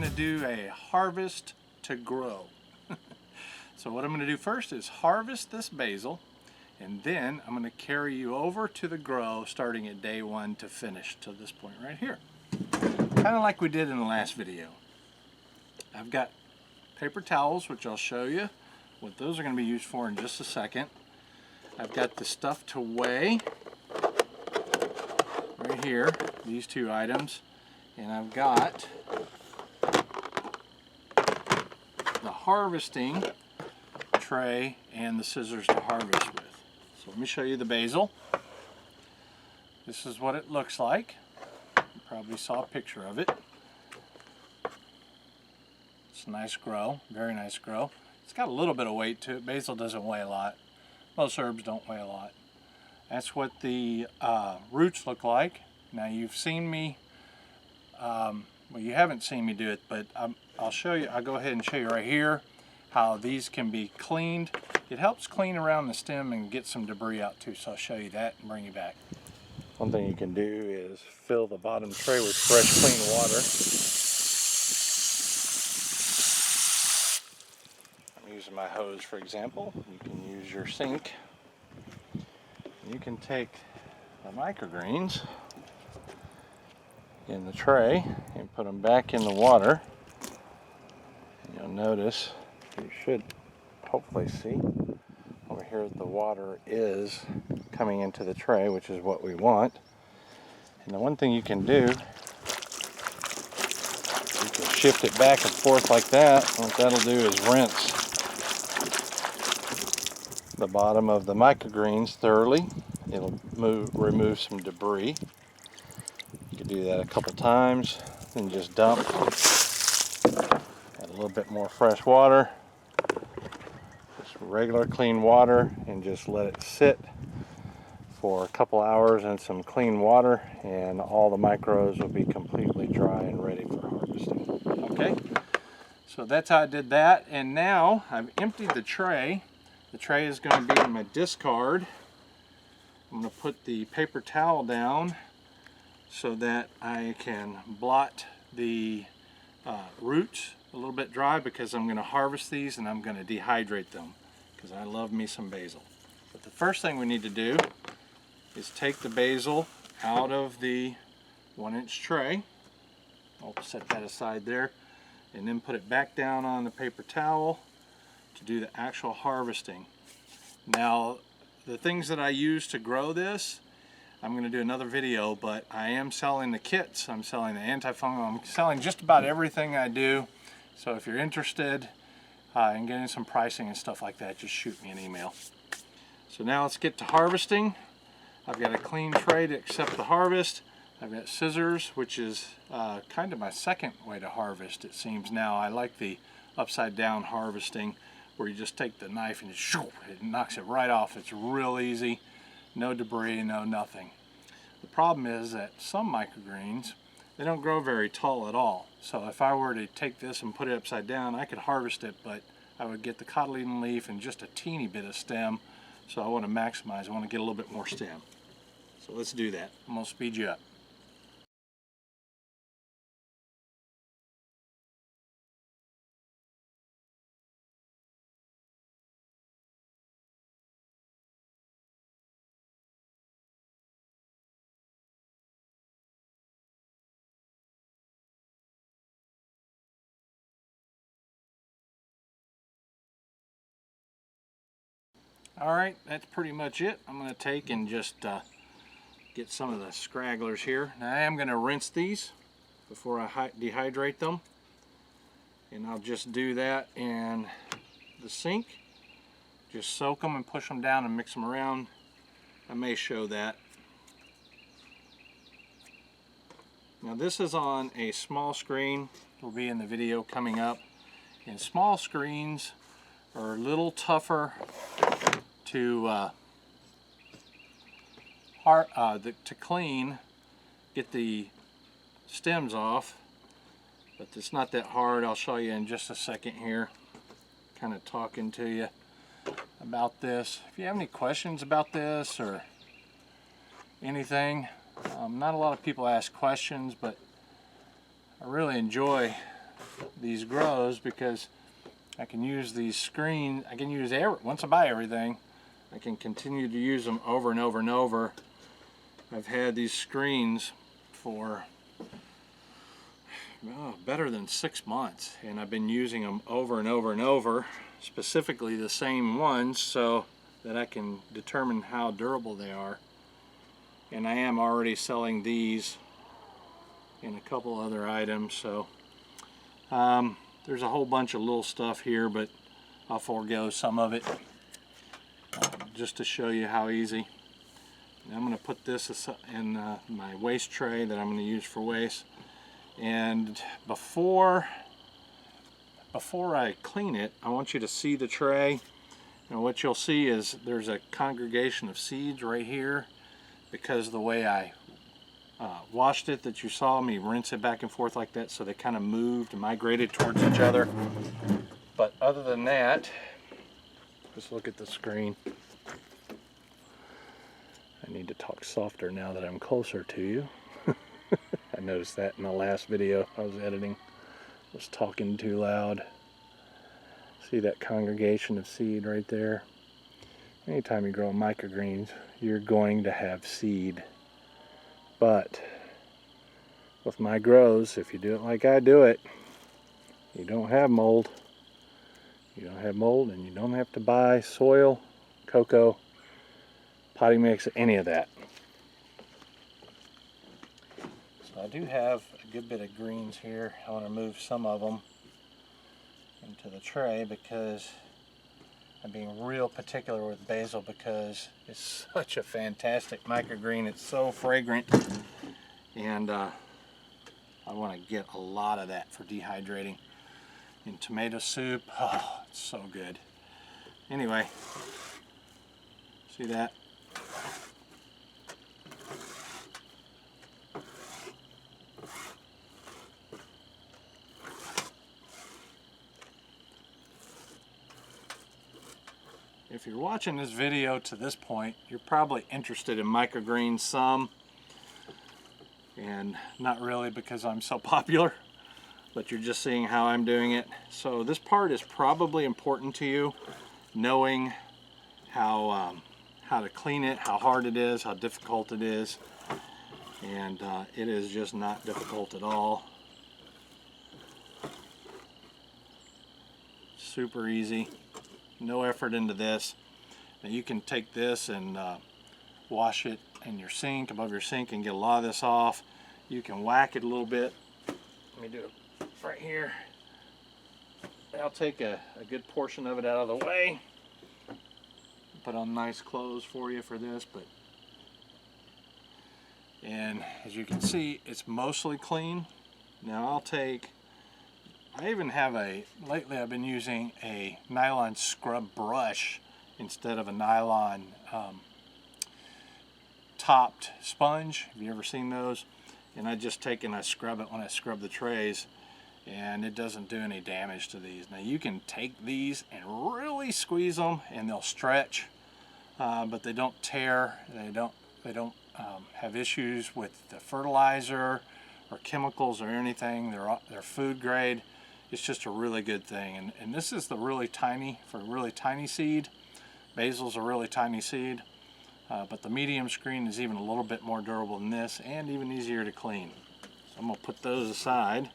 to do a harvest to grow. So what I'm going to do first is harvest this basil, and then I'm going to carry you over to the grow starting at day 1 to finish to this point right here. Kind of like we did in the last video. I've got paper towels, which I'll show you what those are going to be used for in just a second. I've got the stuff to weigh right here, these 2 items, and I've got the harvesting tray and the scissors to harvest with. So let me show you the basil. This is what it looks like. You probably saw a picture of it. It's a nice grow, very nice grow. It's got a little bit of weight to it. Basil doesn't weigh a lot. Most herbs don't weigh a lot. That's what the roots look like. Now you've seen me, well, you haven't seen me do it, but I'll show you. I'll go ahead and show you right here how these can be cleaned. It helps clean around the stem and get some debris out too, so I'll show you that and bring you back. One thing you can do is fill the bottom tray with fresh, clean water. I'm using my hose, for example. You can use your sink. You can take the microgreens in the tray and put them back in the water. You'll notice, you should hopefully see over here the water is coming into the tray, which is what we want. And the one thing you can do, you can shift it back and forth like that. What that'll do is rinse the bottom of the microgreens thoroughly. It'll remove some debris. You can do that a couple times, then just dump. Add a little bit more fresh water, just regular clean water, and just let it sit for a couple hours in some clean water, and all the micros will be completely dry and ready for harvesting. Okay, so that's how I did that, and now I've emptied the tray. The tray is going to be in my discard. I'm going to put the paper towel down so that I can blot the roots a little bit dry, because I'm going to harvest these and I'm going to dehydrate them because I love me some basil. But the first thing we need to do is take the basil out of the 1-inch tray. I'll set that aside there, and then put it back down on the paper towel to do the actual harvesting. Now, the things that I use to grow this, I'm going to do another video, but I am selling the kits, I'm selling the antifungal, I'm selling just about everything I do. So if you're interested in getting some pricing and stuff like that, just shoot me an email. So now let's get to harvesting. I've got a clean tray to accept the harvest. I've got scissors, which is kind of my second way to harvest, it seems now. I like the upside down harvesting, where you just take the knife and it knocks it right off. It's real easy, no debris, no nothing. The problem is that some microgreens, they don't grow very tall at all. So if I were to take this and put it upside down, I could harvest it, but I would get the cotyledon leaf and just a teeny bit of stem. So I want to maximize, I want to get a little bit more stem. So let's do that. I'm going to speed you up. Alright, that's pretty much it. I'm going to take and just get some of the scragglers here. Now I am going to rinse these before I dehydrate them. And I'll just do that in the sink. Just soak them and push them down and mix them around. I may show that. Now this is on a small screen. It'll be in the video coming up. And small screens are a little tougher to clean, get the stems off, but it's not that hard. I'll show you in just a second here, kind of talking to you about this. If you have any questions about this or anything, not a lot of people ask questions, but I really enjoy these grows, because I can use these screens. I can use once I buy everything, I can continue to use them over and over and over. I've had these screens for better than 6 months, and I've been using them over and over and over, specifically the same ones, so that I can determine how durable they are. And I am already selling these and a couple other items, so there's a whole bunch of little stuff here, but I'll forego some of it just to show you how easy. And I'm going to put this in my waste tray that I'm going to use for waste. And before I clean it, I want you to see the tray. And what you'll see is there's a congregation of seeds right here, because of the way I washed it, that you saw me rinse it back and forth like that, so they kind of moved and migrated towards each other. But other than that, just look at the screen. I need to talk softer now that I'm closer to you. I noticed that in the last video I was editing. I was talking too loud. See that congregation of seed right there? Anytime you grow microgreens, you're going to have seed. But with my grows, if you do it like I do it, you don't have mold. You don't have mold, and you don't have to buy soil, cocoa, potting mix, any of that. So I do have a good bit of greens here. I want to move some of them into the tray because I'm being real particular with basil, because it's such a fantastic microgreen. It's so fragrant, and I want to get a lot of that for dehydrating in tomato soup. Oh, it's so good. Anyway, see that? If you're watching this video to this point, you're probably interested in microgreens some, and not really because I'm so popular, but you're just seeing how I'm doing it. So this part is probably important to you, knowing how to clean it, how hard it is, how difficult it is, and it is just not difficult at all. Super easy. No effort into this. Now you can take this and wash it in your sink, above your sink, and get a lot of this off. You can whack it a little bit. Let me do it right here. I'll take a good portion of it out of the way. Put on nice clothes for you for this, and as you can see, it's mostly clean. Now I even have lately I've been using a nylon scrub brush instead of a nylon topped sponge. Have you ever seen those? And I just take and I scrub it when I scrub the trays, and it doesn't do any damage to these. Now you can take these and really squeeze them and they'll stretch, but they don't tear. They don't have issues with the fertilizer or chemicals or anything. They're food grade. It's just a really good thing. And this is the really tiny, for really tiny seed. Basil's a really tiny seed, but the medium screen is even a little bit more durable than this, and even easier to clean. So I'm going to put those aside,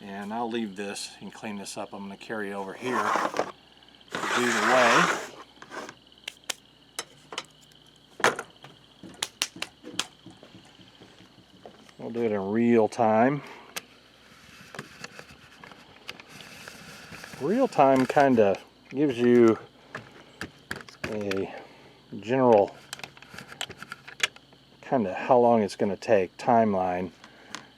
and I'll leave this and clean this up. I'm going to carry it over here to do the way. We'll do it in real time. Real time kind of gives you a general kind of how long it's going to take timeline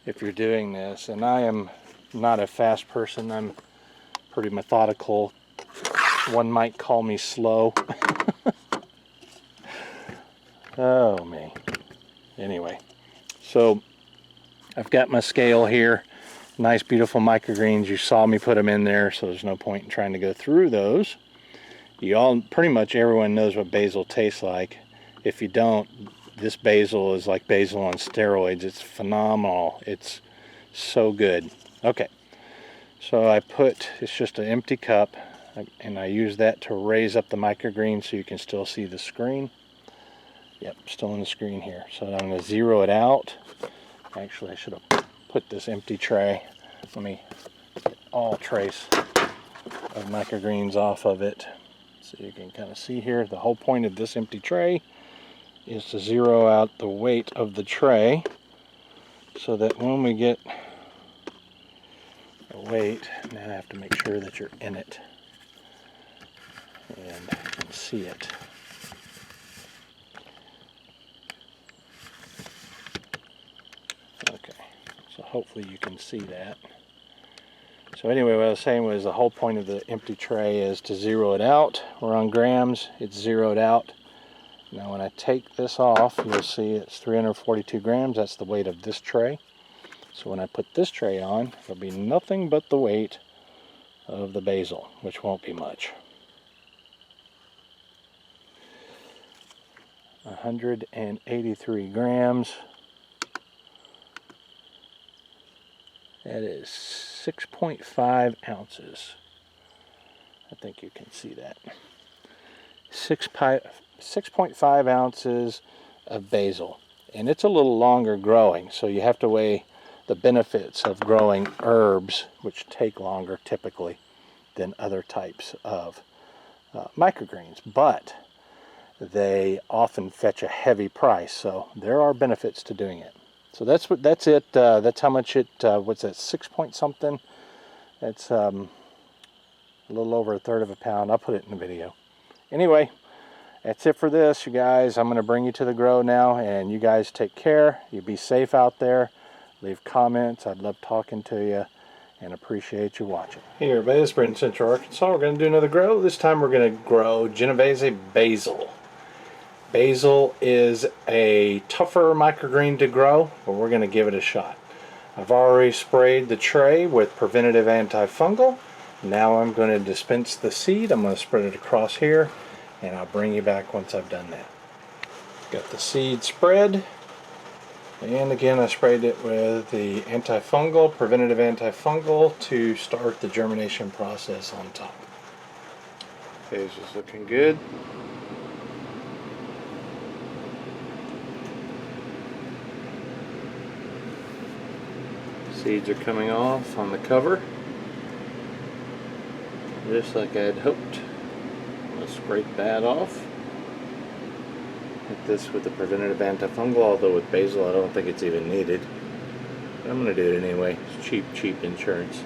if you're doing this. And I am not a fast person. I'm pretty methodical. One might call me slow. Oh me. Anyway, so I've got my scale here. Nice beautiful microgreens. You saw me put them in there, so there's no point in trying to go through those. Pretty much everyone knows what basil tastes like. If you don't, this basil is like basil on steroids. It's phenomenal. It's so good. Okay, So I put, it's just an empty cup, and I use that to raise up the microgreen so you can still see the screen. Yep, still on the screen here. So I'm going to zero it out. Actually, I should have put this empty tray. Let me get all trace of microgreens off of it. So you can kind of see here, the whole point of this empty tray is to zero out the weight of the tray so that when we get the weight, now I have to make sure that you're in it and you can see it. Okay, so hopefully you can see that. So anyway, what I was saying was the whole point of the empty tray is to zero it out. We're on grams, it's zeroed out. Now when I take this off, you'll see it's 342 grams. That's the weight of this tray. So when I put this tray on, it'll be nothing but the weight of the basil, which won't be much. 183 grams. That is 6.5 ounces. I think you can see that. 6.5 ounces of basil. And it's a little longer growing, so you have to weigh the benefits of growing herbs, which take longer typically than other types of microgreens. But they often fetch a heavy price, so there are benefits to doing it. So that's it. That's how much it. What's that? 6 point something. That's a little over 1/3 of a pound. I'll put it in the video. Anyway, that's it for this, you guys. I'm going to bring you to the grow now, and you guys take care. You be safe out there. Leave comments. I'd love talking to you, and appreciate you watching. Hey everybody, it's Brent in Central Arkansas. We're going to do another grow. This time we're going to grow Genovese basil. Basil is a tougher microgreen to grow, but we're going to give it a shot. I've already sprayed the tray with preventative antifungal. Now I'm going to dispense the seed. I'm going to spread it across here, and I'll bring you back once I've done that. Got the seed spread, and again I sprayed it with the antifungal, preventative antifungal, to start the germination process on top. Okay, this is looking good. Seeds are coming off on the cover, just like I had hoped. Let's scrape that off. Hit this with the preventative antifungal, although with basil I don't think it's even needed. But I'm going to do it anyway. It's cheap insurance.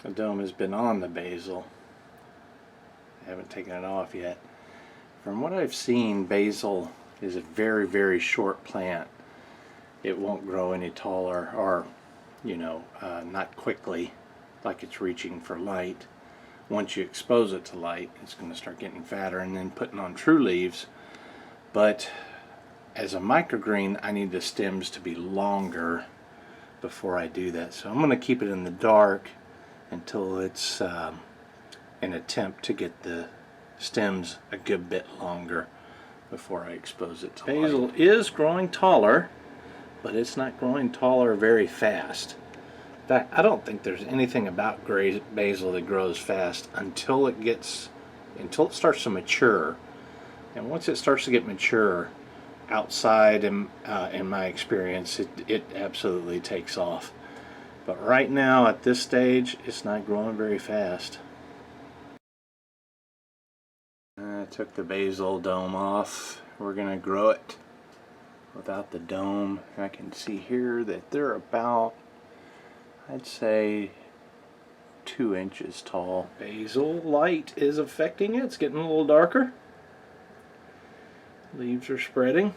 The dome has been on the basil. I haven't taken it off yet. From what I've seen, basil is a very short plant. It won't grow any taller, or not quickly, like it's reaching for light. Once you expose it to light, it's going to start getting fatter and then putting on true leaves. But as a microgreen, I need the stems to be longer before I do that. So I'm going to keep it in the dark until it's an attempt to get the stems a good bit longer before I expose it to light. Basil is growing taller, but it's not growing taller very fast. In fact, I don't think there's anything about basil that grows fast until it starts to mature. And once it starts to get mature, outside in my experience, it absolutely takes off. But right now, at this stage, it's not growing very fast. I took the basil dome off. We're going to grow it without the dome. I can see here that they're about, I'd say, 2 inches tall. Basil light is affecting it. It's getting a little darker. Leaves are spreading.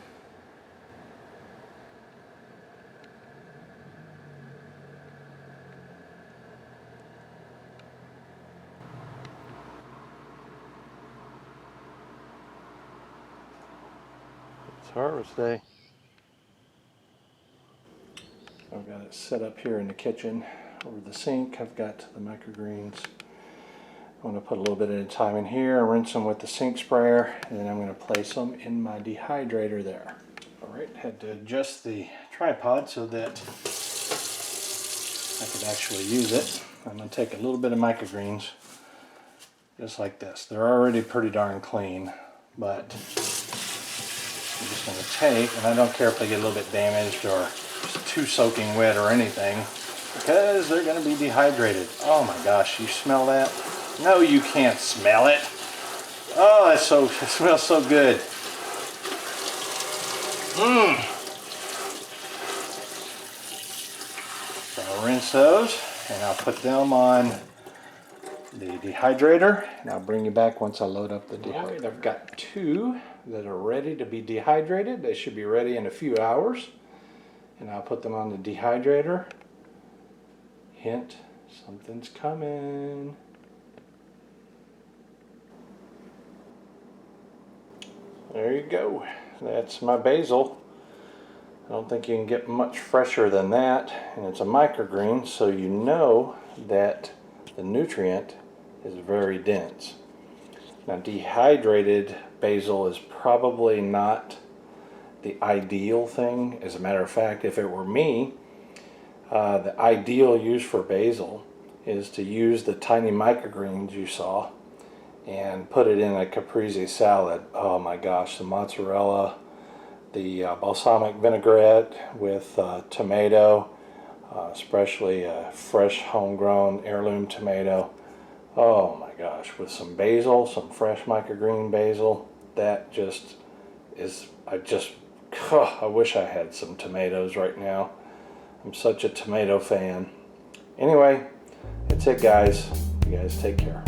It's harvest day. I've got it set up here in the kitchen over the sink. I've got the microgreens. I'm going to put a little bit at a time in here, rinse them with the sink sprayer, and then I'm going to place them in my dehydrator there. Alright, had to adjust the tripod so that I could actually use it. I'm going to take a little bit of microgreens, just like this. They're already pretty darn clean, but I'm just going to take, and I don't care if they get a little bit damaged or too soaking wet or anything, because they're going to be dehydrated. Oh my gosh, you smell that? No, you can't smell it. Oh, it smells so good. So I'll rinse those and I'll put them on the dehydrator, and I'll bring you back once I load up the dehydrator. I've got 2 that are ready to be dehydrated. They should be ready in a few hours, and I'll put them on the dehydrator. Hint, something's coming. There you go. That's my basil. I don't think you can get much fresher than that, and it's a microgreen, so you know that the nutrient is very dense. Now, dehydrated basil is probably not the ideal thing. As a matter of fact, if it were me, the ideal use for basil is to use the tiny microgreens you saw and put it in a caprese salad. Oh my gosh, the mozzarella, the balsamic vinaigrette with tomato, especially a fresh homegrown heirloom tomato. Oh my gosh, with some basil, some fresh microgreen basil, that just is, I wish I had some tomatoes right now. I'm such a tomato fan. Anyway, that's it guys. You guys take care.